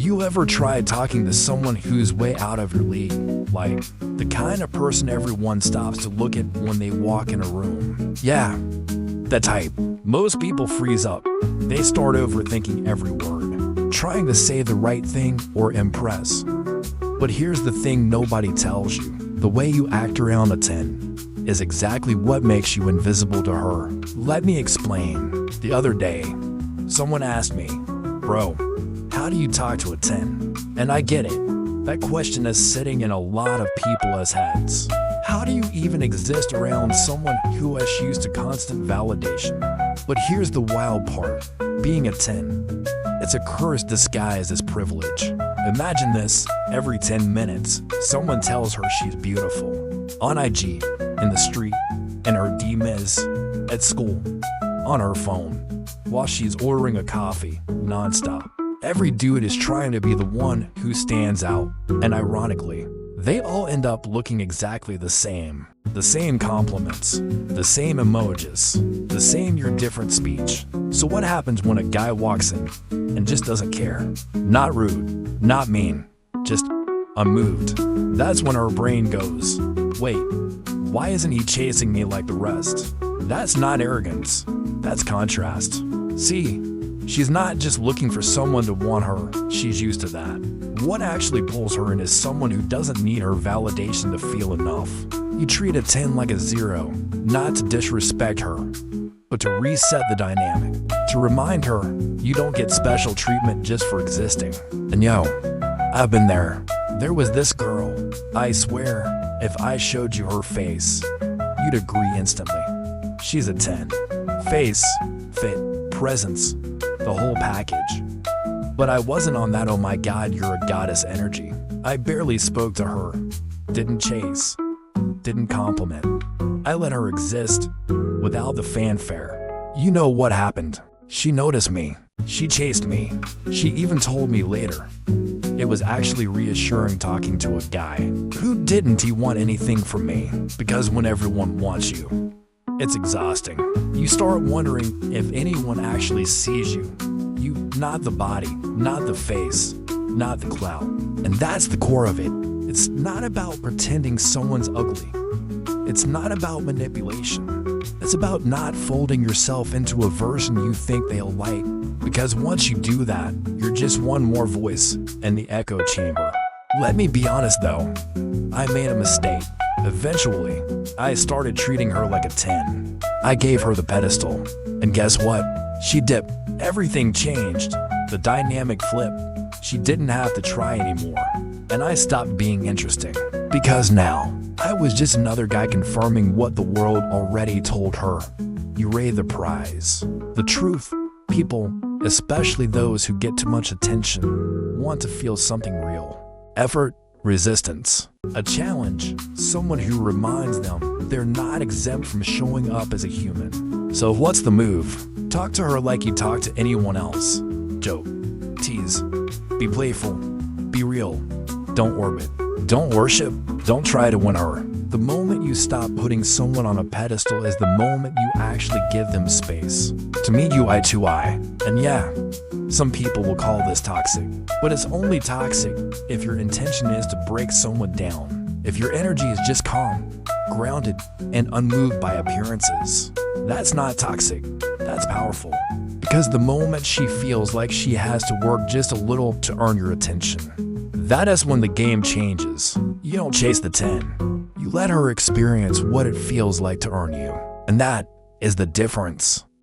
you ever tried talking to someone who's way out of your league? Like, the kind of person everyone stops to look at when they walk in a room? Yeah, that type. Most people freeze up. They start overthinking every word, trying to say the right thing or impress. But here's the thing nobody tells you. The way you act around a 10 is exactly what makes you invisible to her. Let me explain. The other day, someone asked me, "Bro, how do you talk to a 10? And I get it. That question is sitting in a lot of people's heads. How do you even exist around someone who is used to constant validation? But here's the wild part. Being a 10, it's a curse disguised as privilege. Imagine this. Every 10 minutes, someone tells her she's beautiful. On IG, in the street, in her DMs, at school, on her phone, while she's ordering a coffee, nonstop. Every dude is trying to be the one who stands out, and ironically, they all end up looking exactly the same. The same compliments, the same emojis, the same "you're different" speech. So what happens when a guy walks in and just doesn't care? Not rude, not mean, just unmoved. That's when her brain goes, wait, why isn't he chasing me like the rest? That's not arrogance, that's contrast. See, she's not just looking for someone to want her, she's used to that. What actually pulls her in is someone who doesn't need her validation to feel enough. You treat a 10 like a 0, not to disrespect her, but to reset the dynamic, to remind her you don't get special treatment just for existing. And yo, I've been there. There was this girl, I swear, if I showed you her face, you'd agree instantly. She's a 10. Face, fit, presence, the whole package. But I wasn't on that "oh my god, you're a goddess" energy. I barely spoke to her, didn't chase, didn't compliment. I let her exist without the fanfare. You know what happened? She noticed me. She chased me. She even told me later. It was actually reassuring talking to a guy who didn't he want anything from me, because when everyone wants you, it's exhausting. You start wondering if anyone actually sees you. You, not the body, not the face, not the clout. And that's the core of it. It's not about pretending someone's ugly. It's not about manipulation. It's about not folding yourself into a version you think they'll like. Because once you do that, you're just one more voice in the echo chamber. Let me be honest though, I made a mistake. Eventually, I started treating her like a 10. I gave her the pedestal. And guess what? She dipped. Everything changed. The dynamic flipped. She didn't have to try anymore. And I stopped being interesting. Because now, I was just another guy confirming what the world already told her. You raise the prize. The truth, people, especially those who get too much attention, want to feel something real. Effort, resistance, a challenge, someone who reminds them they're not exempt from showing up as a human. So what's the move? Talk to her like you talk to anyone else. Joke, tease, be playful, be real. Don't orbit, don't worship, don't try to win her. The moment you stop putting someone on a pedestal is the moment you actually give them space to meet you eye to eye. And yeah, some people will call this toxic, but it's only toxic if your intention is to break someone down. If your energy is just calm, grounded, and unmoved by appearances, that's not toxic, that's powerful. Because the moment she feels like she has to work just a little to earn your attention, that is when the game changes. You don't chase the 10. You let her experience what it feels like to earn you. And that is the difference.